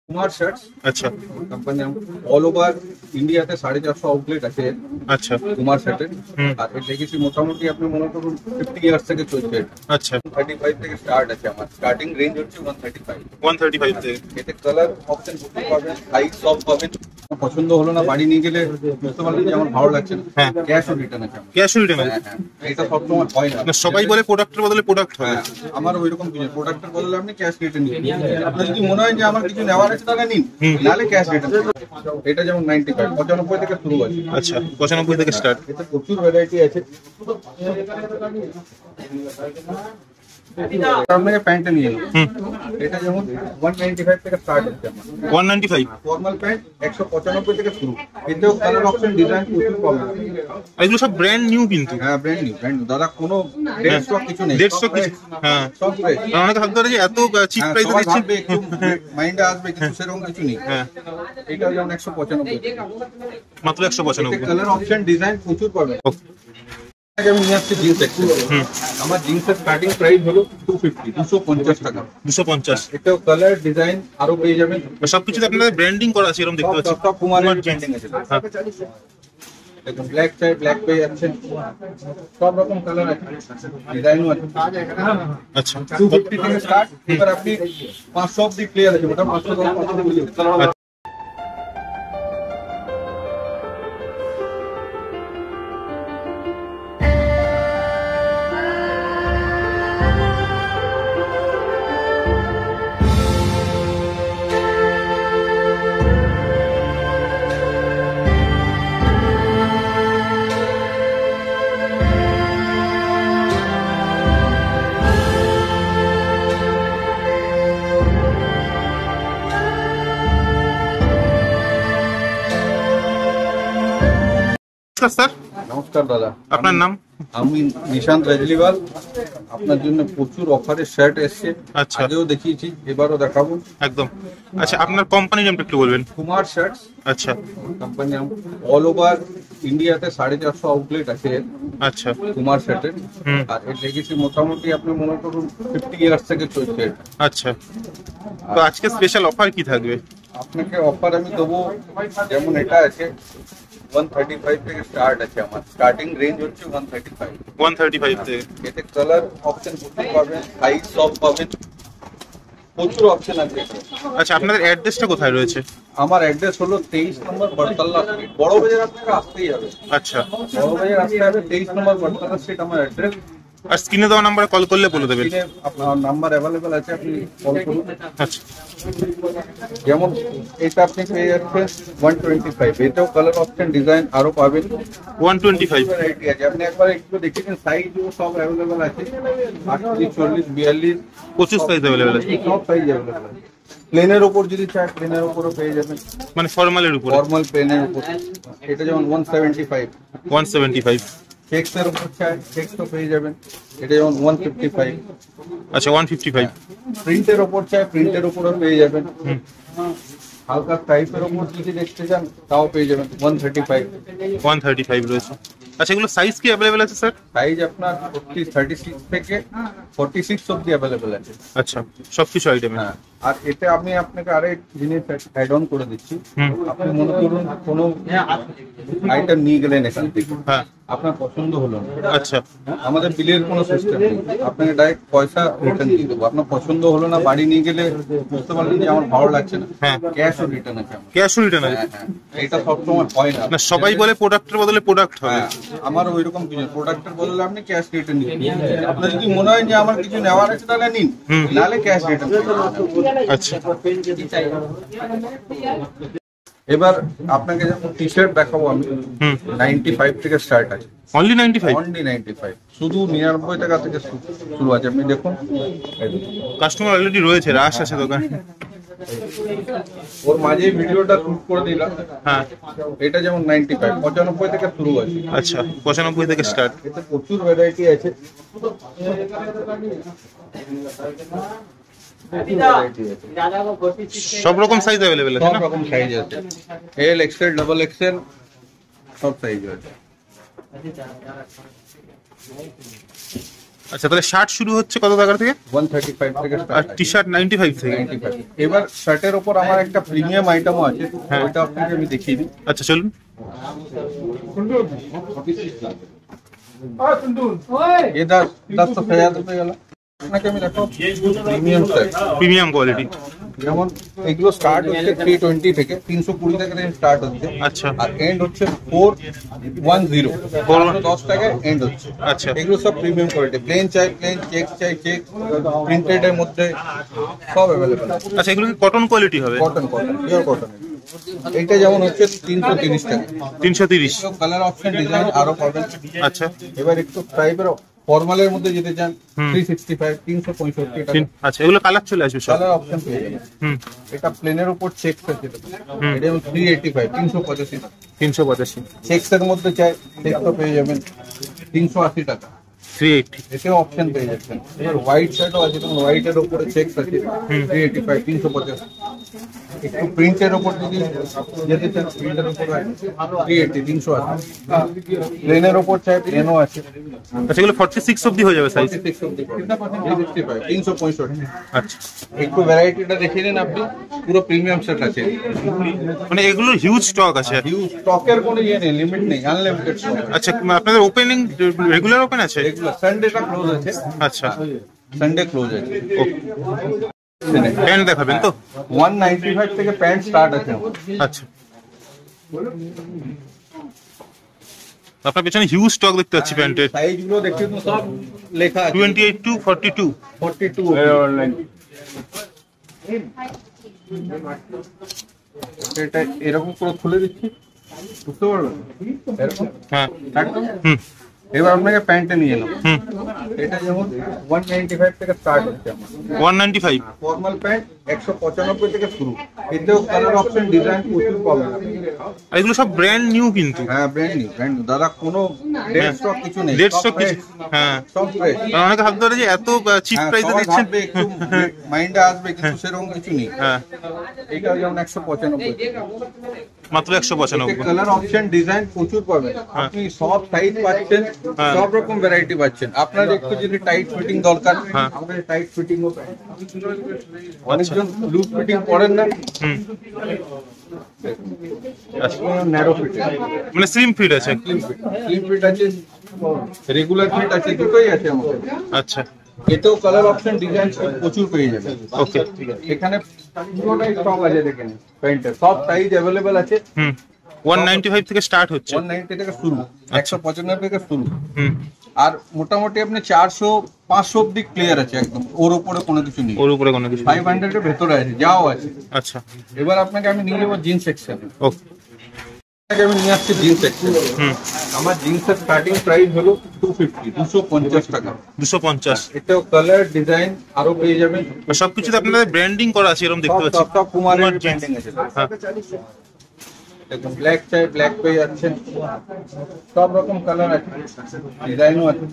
Kumar shorts. আচ্ছা company নাম। All over ইন্ডিয়াতে 450 আউটলেট আছে। আচ্ছা কুমার শার্টের। হুম আর এটা দেখেছি মোটামুটি আপনি মনে করুন 50 ইয়ার্স থেকে চলছে। আচ্ছা 35 থেকে স্টার্ট আছে আমার। স্টার্টিং রেঞ্জ হচ্ছে 135। 135 থেকে। এতে কালার অপশন পাবেন, সাইজ সব পাবেন। পছন্দ হলো না, বাড়ি নিয়ে গেলে বুঝতে পারলেন যে আমার ভালো লাগছে না, হ্যাঁ। ক্যাশ অন রিটার্ন আছে আমার। ক্যাশ রিটার্ন হ্যাঁ, হ্যাঁ। এটা সবসময় হয় না। সবাই বলে প্রোডাক্টের বদলে প্রোডাক্ট হবে। হ্যাঁ, আমার ওইরকম কিছু প্রোডাক্টের বদলে আপনি ক্যাশ রিটার্ন নিন। আপনার যদি মনে হয় যে আমার কিছু নেওয়ার আছে তাহলে নিন, নাহলে ক্যাশ রিটার্ন। এটা যেমন 95 95 থেকে শুরু আছে। আচ্ছা 95 থেকে স্টার্ট। এতে প্রচুর ভ্যারাইটি আছে। আপনাকে প্যান্টটা নিয়ে নেব। এটা যেমন 195 থেকে স্টার্ট হচ্ছে আমার। 195 ফর্মাল প্যান্ট 195 থেকে শুরু। এতেও কালার অপশন ডিজাইন প্রচুর পাবেন। এগুলো সব ব্র্যান্ড নিউ কিন্তু। হ্যাঁ, ব্র্যান্ড নিউ দাদা, কোনো ডেড স্টক কিছু নেই। 150 কিছু। হ্যাঁ সব ফ্রেশ। অনেকে ভাবতে পারে যে এত চিপ প্রাইসে সবাই দিচ্ছি। ভাববে, একটু মাইন্ডে আসবে, কিন্তু সেরকম কিছু নেই। হ্যাঁ এটা যেমন 195। মাত্র 195। কালার অপশন ডিজাইন প্রচুর পাবেন। আমি নিয়ে আসছি জিন্স একটু। আমার জিন্সের স্টার্টিং প্রাইস হলো 250 250 টাকা। 250। এটাও কালার ডিজাইন আরো পেয়ে যাবেন। সবকিছুতে আপনাদের ব্র্যান্ডিং করা আছে এরকম দেখতে পাচ্ছি। সব কুমারের ব্র্যান্ডিং আছে। হ্যাঁ। দেখুন ব্ল্যাক চাই, ব্ল্যাক পেয়ে যাচ্ছেন। সব রকম কালার আছে, ডিজাইনও আছে। আচ্ছা 250 থেকে স্টার্ট। এবার আপনি 500 অব্দি ক্লিয়ার আছে, মোটা 500 টাকা। নমস্কার স্যার। নমস্কার দাদা, আপনার নাম? আমি নিশান্ত রাজলিওয়াল। আপনার জন্য প্রচুর অফারের শার্ট এসছে। আচ্ছা। আগেও দেখিয়েছি, এবারও দেখাবো। একদম। আচ্ছা আপনার কোম্পানির নামটা একটু বলবেন। কুমার শার্টস। আচ্ছা কোম্পানি নাম। অল ওভার ইন্ডিয়াতে 450 আউটলেট আছে আচ্ছা কুমার শার্টের। হুম। আর এর দেখেছি মোটামুটি আপনি মনে করুন 50 ইয়ার্স থেকে চলছে। আচ্ছা তো আজকে স্পেশাল অফার কি থাকবে? আপনাকে অফার আমি দেবো, যেমন এটা আছে 135 থেকে স্টার্ট আছে আমার। স্টার্টিং রেঞ্জ হচ্ছে 135। 135 থেকে। এতে কালার অপশন প্রচুর পাবেন, সাইজ সব পাবেন, প্রচুর অপশন আছে। আচ্ছা আপনাদের অ্যাড্রেসটা কোথায় রয়েছে? আমার অ্যাড্রেস হলো 23 নম্বর বটতলা স্ট্রিট। বড় বাজার আপনাকে আসতেই হবে। আচ্ছা বড় বাজার আসতে হবে, 23 নম্বর বটতলা স্ট্রিট আমার অ্যাড্রেস। আর স্ক্রিনে দেওয়া নাম্বারে কল করলে বলে দেবেন। আপনার নাম্বার অ্যাভেলেবেল আছে, আপনি কল করুন। আচ্ছা যেমন এটা আপনি পেয়ে যাচ্ছেন 125। এতেও কালার অপশন ডিজাইন আরো পাবেন। 125। ভ্যারাইটি আছে, আপনি একবার একটু দেখেছেন, সাইজও সব অ্যাভেলেবেল আছে। 48, 40, 42 প্রচুর সাইজ অ্যাভেলেবেল আছে। সব সাইজ অ্যাভেলেবেল আছে। প্লেনের উপর যদি চাই, প্লেনের উপরও পেয়ে যাবেন। মানে ফর্মালের উপরে। ফর্মাল প্লেনের উপর এটা যেমন 175। 175। চেক্সের উপর চাই, চেক্সও পেয়ে যাবেন। এটা যেমন 155। আচ্ছা 155। প্রিন্টের উপর চাই, প্রিন্টের উপরও পেয়ে যাবেন। হালকা টাইপের উপর যদি দেখতে চান, তাও পেয়ে যাবেন 135। 135 রয়েছে। আচ্ছা এগুলো সাইজ কি অ্যাভেলেবেল আছে স্যার? সাইজ আপনার 36 থেকে 46 অব্দি অ্যাভেলেবেল আছে। আচ্ছা সবকিছু আইটেম। হ্যাঁ, আর এতে আমি আপনাকে আরেক জিনিস অ্যাড অন করে দিচ্ছি। হুম। আপনি মনে করুন কোনো আইটেম নিয়ে গেলেন এখান থেকে, হ্যাঁ আপনার পছন্দ হলো না, আচ্ছা আমাদের বিলের কোনো সিস্টেম নেই। আপনাকে ডাইরেক্ট পয়সা রিটার্ন দিয়ে দেবো। আপনার পছন্দ হলো না, বাড়ি নিয়ে গেলে বুঝতে পারলেন যে আমার ভালো লাগছে না, হ্যাঁ। ক্যাশ অন রিটার্ন আছে আমার। ক্যাশ রিটার্ন আছে। হ্যাঁ, হ্যাঁ। এটা সবসময় হয় না। না সবাই বলে প্রোডাক্টের বদলে প্রোডাক্ট হবে। হ্যাঁ, আমার ওইরকম কিছু প্রোডাক্টের বদলে আপনি ক্যাশ রিটার্ন নিন। আপনার যদি মনে হয় যে আমার কিছু নেওয়ার আছে তাহলে নিন, নাহলে ক্যাশ রিটার্ন। আচ্ছা এবার আপনাকে যখন টি শার্ট দেখাবো আমি, 95 থেকে স্টার্ট আছে। অনলি 95? অনলি 95। শুধু 99 টাকা থেকে শুরু আছে। আপনি দেখুন, কাস্টমার অলরেডি রয়েছে, রাশ আছে দোকান। ওর মাঝে ভিডিওটা শুট করে দিলাম। হ্যাঁ এটা যেমন 95 95 থেকে শুরু আছে। আচ্ছা 95 থেকে স্টার্ট। এতে প্রচুর ভ্যারাইটি আছে। সব রকম সাইজ অ্যাভেলেবেল আছে সব না? রকম সাইজ আছে, এল, এক্সেল, ডাবল এক্সেল, সব সাইজ আছে। আচ্ছা, তাহলে শার্ট শুরু হচ্ছে কত টাকা থেকে? 135 থেকে আর স্টার্ট। টি শার্ট 95 থেকে। 95। এবার শার্টের উপর আমার একটা প্রিমিয়াম আইটেমও আছে, হ্যাঁ। ওইটা আপনাকে আমি দেখিয়ে দিই। আচ্ছা চলুন। ये 10 से 1000 रुपए वाला আপনাকে আমি দেখো প্রিমিয়াম শার্ট, প্রিমিয়াম কোয়ালিটি। যেমন এগুলো স্টার্ট হচ্ছে 320 থেকে 320 টাকা থেকে স্টার্ট হচ্ছে। আচ্ছা। আর এন্ড হচ্ছে 410, 410 টাকায় এন্ড হচ্ছে। আচ্ছা। এগুলো সব প্রিমিয়াম কোয়ালিটি, প্লেন চাই প্লেন, চেক চাই চেক, প্রিন্টেড এর মধ্যে সব अवेलेबल আছে। আচ্ছা, এগুলো কি কটন কোয়ালিটি হবে? Cotton pure cotton. এটা যেমন হচ্ছে 330 টাকা। 330। কালার অপশন ডিজাইন আরো পাবেন। আচ্ছা। এবার একটু টাইপের ফর্মালের মধ্যে যেতে চান 365, 365 টাকা। আচ্ছা, এগুলো কালার চলে আসবে সব। কালার অপশন পেয়ে যাবেন। হুম। এটা প্লেনের উপর চেক আছে, এটা যেমন 385, 385 টাকা। 385। চেকস এর মধ্যে চাই চেক তো পেয়ে যাবেন 380 টাকা। 380। এতেও অপশন পেয়ে যাচ্ছেন। এবার হোয়াইট শার্টও আছে, যেমন হোয়াইট এর উপরে চেকস আছে 385, 350। একটু প্রিন্টের উপর যদি যেতে চান, প্রিন্টের উপর আছে 380, 380। প্লেনের উপর চাই প্লেনও আছে। আচ্ছা, এগুলো 46 অবধি হয়ে যাবে সাইজ। 365, 365। আচ্ছা, একটু ভ্যারাইটিটা দেখে নিন আপনি, পুরো প্রিমিয়াম সেট আছে। মানে এগুলোর হিউজ স্টক আছে। হিউজ স্টকের কোনো ইয়ে নেই, লিমিট নেই, আনলিমিটেড স্টক। আচ্ছা, আপনাদের ওপেনিং রেগুলার ওপেন আছে? এগুলো সানডেটা ক্লোজ আছে। আচ্ছা, সানডে ক্লোজ আছে। প্যান্ট দেখাবেন তো? 195 থেকে প্যান্ট স্টার্ট আছে আমার। আচ্ছা, আপনার পেছনে হিউজ স্টক দেখতে পাচ্ছি প্যান্টের। সাইজ গুলো দেখতে তো সব লেখা আছে 28 টু 42। 42 অনলাইন। এটা এরকম করে খুলে দিচ্ছি, বুঝতে পারবেন? এরকম হ্যাঁ। একদম। হুম। এবার আপনাকে প্যান্টে নিয়ে এলাম। হুম। এটা যেমন 195 থেকে স্টার্ট হচ্ছে আমার। 195। ফর্মাল প্যান্ট 195 থেকে শুরু। এতেও কালার অপশন ডিজাইন প্রচুর পাবেন আপনি। আর এগুলো সব ব্র্যান্ড নিউ কিন্তু। হ্যাঁ, ব্র্যান্ড নিউ দাদা, কোনো ডেড স্টক কিছু নেই। ডেড স্টক কিছু। হ্যাঁ। সব ফ্রেশ। কারণ অনেকে ভাবতে পারে যে এত চিপ প্রাইসে দিচ্ছেন। একটু মাইন্ডে আসবে, কিন্তু সেরকম কিছু নেই। হ্যাঁ। এটা যেমন 195, মাত্র 195। কালার অপশন ডিজাইন প্রচুর পাবেন আপনি, সব সাইজ পাচ্ছেন, হ্যাঁ। সব রকম ভ্যারাইটি পাচ্ছেন। আপনার একটু যদি টাইট ফিটিং দরকার, হ্যাঁ। আমাদের টাইট ফিটিং ও পাই। অনেকজন লুজ ফিটিং পড়েন না, হুম। ন্যারো ফিটিং, মানে স্লিম ফিট আছে। স্লিম ফিট আছে, রেগুলার ফিট আছে, দুটোই আছে আমাদের। আচ্ছা। এতেও কালার অপশন ডিজাইন প্রচুর পেয়ে যাবেন। ওকে। এখানে পুরোটাই স্টক আছে, দেখেন প্যান্টের সব সাইজ অ্যাভেলেবেল আছে। হুম। 195 থেকে স্টার্ট হচ্ছে। 190 থেকে শুরু, 195 থেকে শুরু। হুম। আর মোটামুটি আপনি 400, 500 অব্দি ক্লিয়ার আছে একদম, ওর উপরে কোনো কিছু নেই। ওর উপরে কোনো কিছু। 500 এর ভেতরে আছে, যাও আছে। আচ্ছা। এবার আপনাকে আমি নিয়ে যাবো জিন্স সেকশন। ওকে। আপনাকে আমি নিয়ে আসছি জিন্স সেকশন। হুম। আমার জিন্সের স্টার্টিং প্রাইস হলো 250 টাকা। 250। এতেও কালার ডিজাইন আরো পেয়ে যাবেন। আর সবকিছুতে আপনাদের ব্র্যান্ডিং করা আছে, এরকম দেখতে পাচ্ছি। সব কুমারের কুমার jeans। ব্র্যান্ডিং আছে। হ্যাঁ। দেখুন ব্ল্যাক চাই ব্ল্যাক পেয়ে যাচ্ছেন, সব রকম কালার আছে, ডিজাইনও আছে।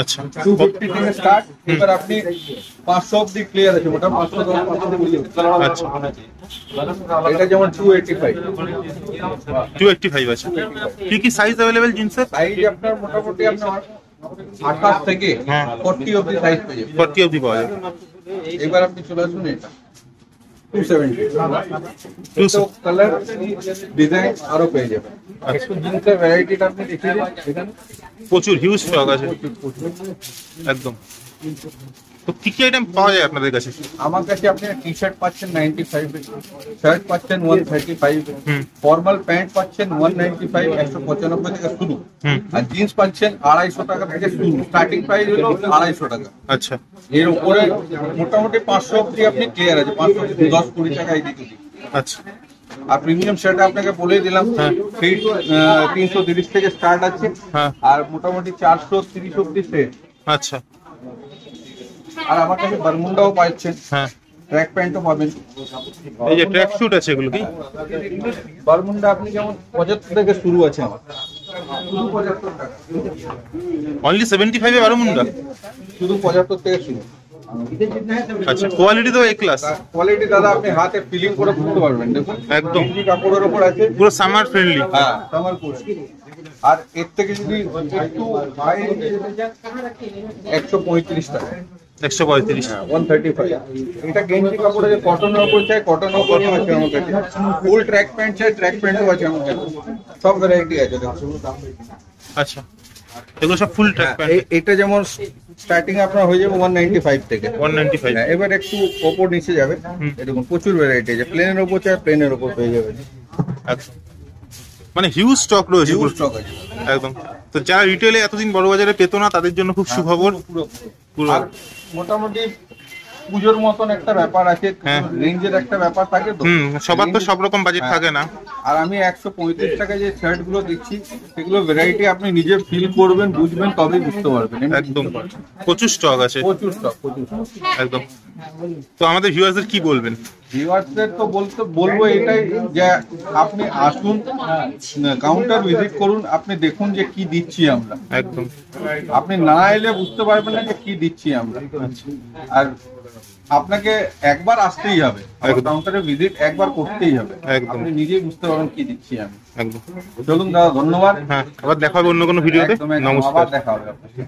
আচ্ছা। 250 থেকে স্টার্ট। এবার আপনি 500 অব্দি ক্লিয়ার আছে, মোটা 510, 500 মিলিয়ে। আচ্ছা। এটা যেমন 285। 285 আছে। কি কি সাইজ अवेलेबल জিন্সের? সাইজ আপনার মোটামুটি আপনার 28 থেকে হ্যাঁ। 40 অব্দি সাইজ পেয়ে যাবেন। 40 অবধি পাওয়া যাবে। এবার আপনি চলে আসুন এটা 270। 270 কালার ডিজাইন আরো পেয়ে যাবেন। একটু জিন্সের ভ্যারাইটিটা আপনি দেখিয়ে দিন এখানে। প্রচুর হিউজ স্টক আছে একদম। তো কি কি আইটেম পাওয়া যায় আপনাদের কাছে? আমার কাছে আপনি টি শার্ট পাচ্ছেন 95 এ, শার্ট পাচ্ছেন 135 এ, হুম। ফর্মাল প্যান্ট পাচ্ছেন 195, 195 থেকে শুরু। হুম। আর জিন্স পাচ্ছেন 250 টাকা থেকে শুরু, স্টার্টিং প্রাইস হলো 250 টাকা। আচ্ছা। এর উপরে মোটামুটি 500 অব্দি আপনি ক্লিয়ার আছে, 500, 10-20 টাকা এই দিকে। আচ্ছা। আর প্রিমিয়াম শার্ট আপনাকে বলেই দিলাম, হ্যাঁ। 330 থেকে স্টার্ট আছে। হ্যাঁ। আর মোটামুটি 430 অব্দি সেট। আচ্ছা। আর আমার কাছে বারমুন্ডাও পাচ্ছেন, হ্যাঁ। ট্র্যাক প্যান্টও পাবেন। এই যে ট্র্যাক স্যুট আছে এগুলো কি? বারমুন্ডা আপনি যেমন 75 থেকে শুরু আছে আমার, শুধু 75 টাকা, অনলি 75 এ বারোমুন্ডা? শুধু 75 থেকে শুরু। আচ্ছা, কোয়ালিটি তো এ ক্লাস, কোয়ালিটি দাদা আপনি হাতে ফিলিং করে বুঝতে পারবেন। দেখুন একদম গেঞ্জি কাপড়ের উপর আছে। পুরো সামার ফ্রেন্ডলি। হ্যাঁ সামার করে। আর এর থেকে যদি একটু হাই 135 টাকা। 135। 135। এটা গেঞ্জি কাপড় আছে, কটনের উপর চাই কটনের উপর আছে আমার কাছে। ফুল ট্র্যাক প্যান্ট চাই ট্র্যাক প্যান্টও আছে আমার কাছে। সব ভ্যারাইটি আছে দেখুন। আচ্ছা, এগুলো সব ফুল ট্র্যাক প্যান্ট। এটা যেমন স্টার্টিং আপনার হয়ে যাবে 195 থেকে। 195। হ্যাঁ, এবার একটু ওপর নিচে যাবে। এরকম প্রচুর ভ্যারাইটি আছে, প্লেনের উপর চাই প্লেনের উপর পেয়ে যাবেন। আচ্ছা, মানে হিউজ স্টক রয়েছে। হিউজ স্টক আছে একদম। তো যারা রিটেলে এতদিন বড় বাজারে পেতো না তাদের জন্য খুব সুখবর। পুরো আর মোটামুটি পুজোর মতন একটা ব্যাপার আছে, হ্যাঁ। রেঞ্জের একটা ব্যাপার থাকে তো। সবার তো সব রকম বাজেট হ্যাঁ। থাকে না। আর আমি 135 টাকায় যে শার্ট গুলো দিচ্ছি সেগুলো ভ্যারাইটি আপনি নিজে ফিল করবেন বুঝবেন তবেই বুঝতে পারবেন। এমনি একদম বুঝতে পারবেন। প্রচুর স্টক আছে। প্রচুর স্টক প্রচুর stock। একদম। তো আমাদের ভিউয়ারদের কি বলবেন? ভিউয়ার্সদের তো বলবো এটাই যে আপনি আসুন, কাউন্টার ভিজিট করুন, আপনি দেখুন যে কি দিচ্ছি আমরা। একদম। আপনি না এলে বুঝতে পারবেন না যে কি দিচ্ছি আমরা। আর আপনাকে একবার আসতেই হবে, একদম। কাউন্টারে ভিজিট একবার করতেই হবে। একদম। আপনি নিজেই বুঝতে পারবেন কি দিচ্ছি আমি। একদম। চলুন দাদা, ধন্যবাদ। হ্যাঁ, আবার দেখা হবে অন্য কোনো ভিডিওতে। একদম, একদম, নমস্কার। আবার দেখা হবে আপনার সাথে।